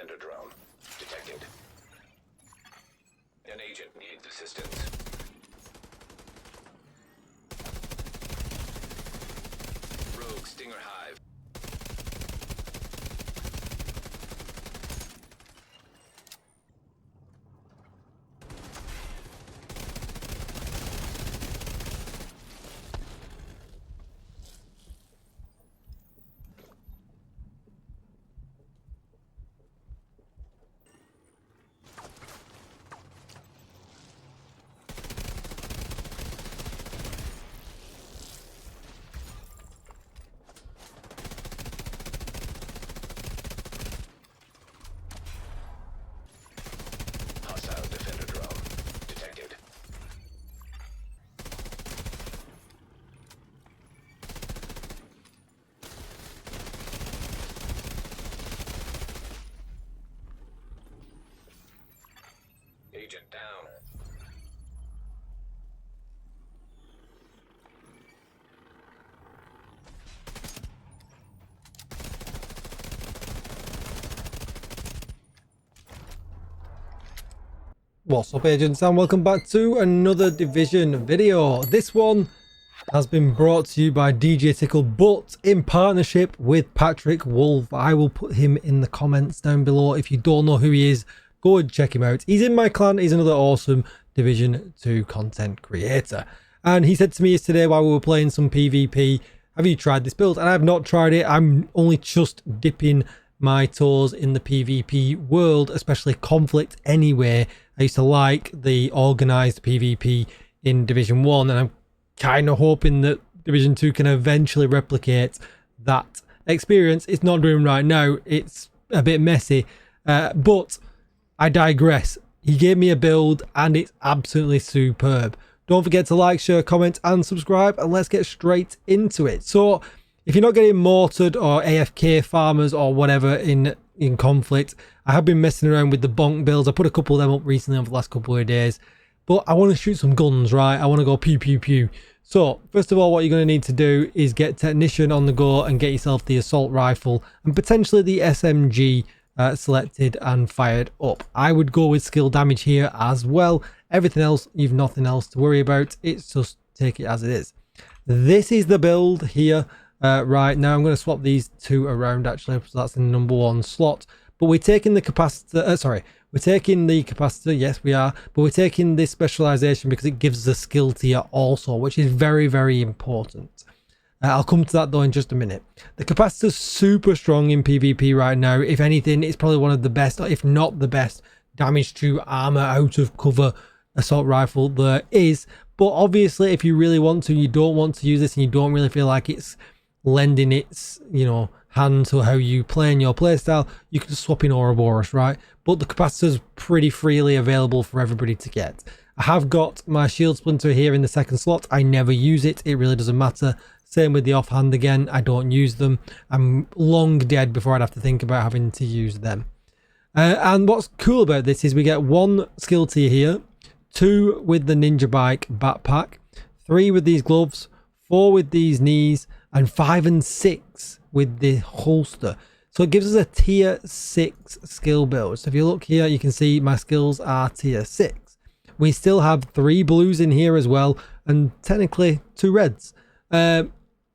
defender drone detected. An agent needs assistance. Rogue Stinger Hive. Hostile defender drone detected. Agent down. What's up, agents, and welcome back to another Division video. This one has been brought to you by DJTICKLE, but in partnership with Patrick Wolf. I will put him in the comments down below. If you don't know who he is, go and check him out. He's in my clan. He's another awesome Division 2 content creator. And he said to me yesterday while we were playing some PvP, have you tried this build? And I have not tried it. I'm only just dipping my toes in the PvP world, especially conflict anyway. I used to like the organized PvP in Division 1, and I'm kind of hoping that Division 2 can eventually replicate that experience. It's not doing right now. It's a bit messy, but I digress. He gave me a build and it's absolutely superb. Don't forget to like, share, comment and subscribe, and let's get straight into it. So if you're not getting mortared or AFK farmers or whatever in conflict, I have been messing around with the bonk builds. I put a couple of them up recently over the last couple of days, but I want to shoot some guns, right? I want to go pew pew pew. So first of all, what you're going to need to do is get technician on the go and get yourself the assault rifle and potentially the SMG selected and fired up. I would go with skill damage here as well. Everything else, you've nothing else to worry about. It's just take it as it is. This is the build here. Right now, I'm going to swap these two around actually, so that's in the #1 slot. But we're taking the capacitor. We're taking the capacitor. Yes, we are. But we're taking this specialization because it gives us a skill tier also, which is very, very important. I'll come to that though in just a minute. The capacitor's super strong in PvP right now. If anything, it's probably one of the best, if not the best, damage to armor out of cover assault rifle there is. But obviously, if you really want to, you don't want to use this and you don't really feel like it's lending its, hand to how you play in your playstyle, you can just swap in Ouroboros, right? But the capacitor's pretty freely available for everybody to get. I have got my shield splinter here in the second slot. I never use it. It really doesn't matter. Same with the offhand again. I don't use them. I'm long dead before I'd have to think about having to use them. And what's cool about this is we get 1 skill tier here, 2 with the ninja bike backpack, 3 with these gloves, 4 with these knees, and 5 and 6 with the holster. So it gives us a tier 6 skill build. So if you look here, you can see my skills are tier 6. We still have 3 blues in here as well, and technically 2 reds.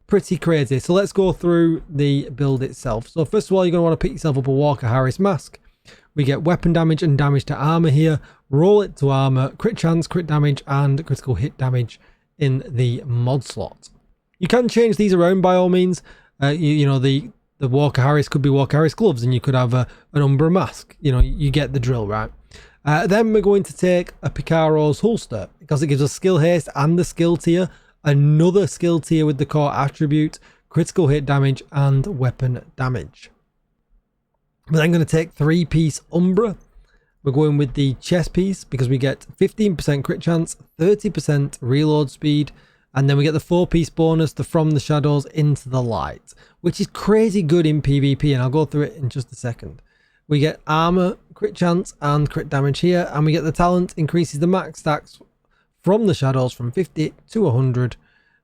Pretty crazy. So let's go through the build itself. So first of all, you're going to want to pick yourself up a Walker Harris mask. We get weapon damage and damage to armor here. Roll it to armor, crit chance, crit damage, and critical hit damage in the mod slot. You can change these around by all means. The Walker Harris could be Walker Harris gloves, and you could have an Umbra mask. You get the drill, right? Then we're going to take a Picaro's holster because it gives us skill haste and the skill tier, another skill tier with the core attribute, critical hit damage, and weapon damage. We're then going to take 3-piece Umbra. We're going with the chest piece because we get 15% crit chance, 30% reload speed, and then we get the 4-piece bonus, the From the Shadows into the Light, which is crazy good in PvP, and I'll go through it in just a second. We get armor, crit chance, and crit damage here, and we get the talent increases the max stacks from the shadows from 50 to 100,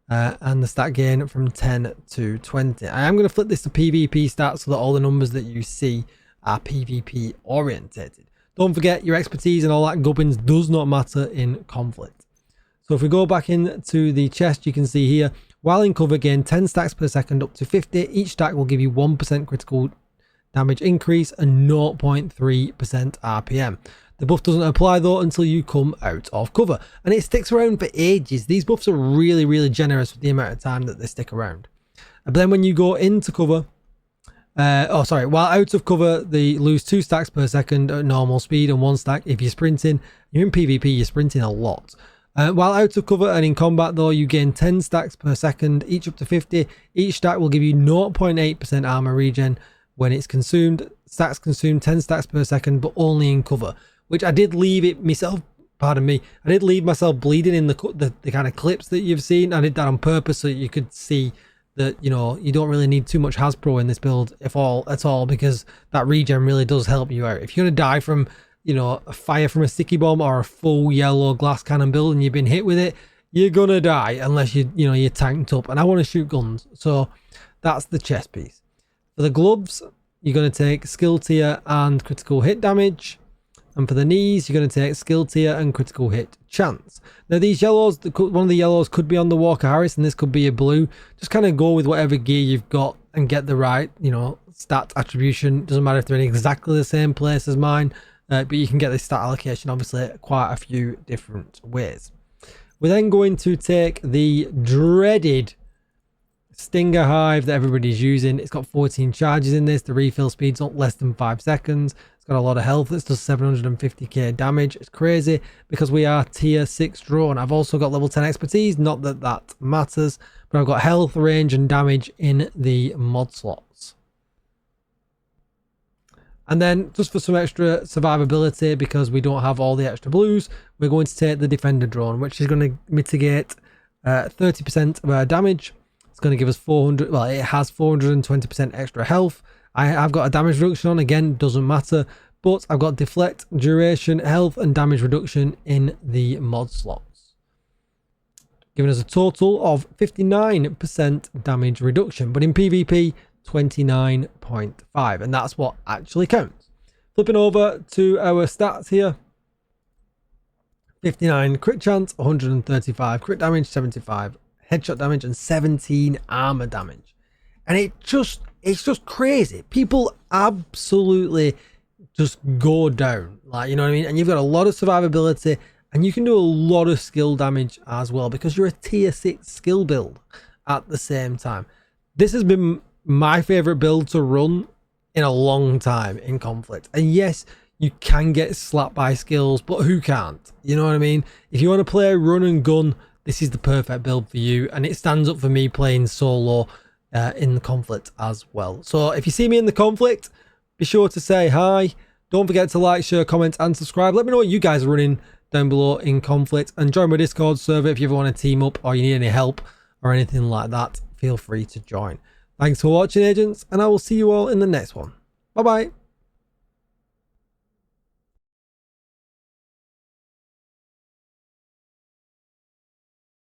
and the stat gain from 10 to 20. I am going to flip this to PvP stats so that all the numbers that you see are PvP orientated. Don't forget, your expertise and all that gubbins does not matter in conflict. So if we go back into the chest, you can see here, while in cover, gain 10 stacks per second up to 50. Each stack will give you 1% critical damage increase and 0.3% RPM. The buff doesn't apply though until you come out of cover, and it sticks around for ages. These buffs are really generous with the amount of time that they stick around. But then when you go into cover, while out of cover, they lose 2 stacks per second at normal speed and 1 stack if you're sprinting. You're in PvP, you're sprinting a lot. While out of cover and in combat though, you gain 10 stacks per second, each up to 50. Each stack will give you 0.8% armor regen when it's consumed. Stacks consume 10 stacks per second, but only in cover, which I did leave it myself. Pardon me, I did leave myself bleeding in the kind of clips that you've seen. I did that on purpose so you could see that, you know, you don't really need too much Hasbro in this build at all, because that regen really does help you out. If you're gonna die from, you know, a fire from a sticky bomb or a full yellow glass cannon build and you've been hit with it, you're gonna die unless you're tanked up, and I want to shoot guns. So that's the chest piece. For the gloves, you're going to take skill tier and critical hit damage, and for the knees you're going to take skill tier and critical hit chance. Now these yellows, one of the yellows could be on the Walker Harris and this could be a blue. Just kind of go with whatever gear you've got and get the right, you know, stat attribution. Doesn't matter if they're in exactly the same place as mine, but you can get this stat allocation obviously quite a few different ways. We're then going to take the dreaded Stinger Hive that everybody's using. It's got 14 charges in this. The refill speed's not less than 5 seconds. It's got a lot of health. It does 750k damage. It's crazy because we are tier 6 drone. I've also got level 10 expertise, not that that matters, but I've got health, range and damage in the mod slots. And then just for some extra survivability, because we don't have all the extra blues, we're going to take the defender drone, which is going to mitigate 30% of our damage. It's going to give us 400, well, it has 420% extra health. I've got a damage reduction on, again, doesn't matter, but I've got deflect, duration, health and damage reduction in the mod slots, giving us a total of 59% damage reduction, but in PvP 29.5, and that's what actually counts. Flipping over to our stats here, 59 crit chance, 135 crit damage, 75 headshot damage and 17 armor damage, and it's just crazy. People absolutely just go down, like, you know what I mean? And you've got a lot of survivability and you can do a lot of skill damage as well because you're a tier 6 skill build at the same time. This has been my favorite build to run in a long time in conflict, and yes, you can get slapped by skills, but who can't? You know what I mean? If you want to play run and gun, this is the perfect build for you, and it stands up for me playing solo in the conflict as well. So if you see me in the conflict, be sure to say hi. Don't forget to like, share, comment and subscribe. Let me know what you guys are running down below in conflict, and join my Discord server if you ever want to team up or you need any help or anything like that. Feel free to join. Thanks for watching, agents, and I will see you all in the next one. Bye bye.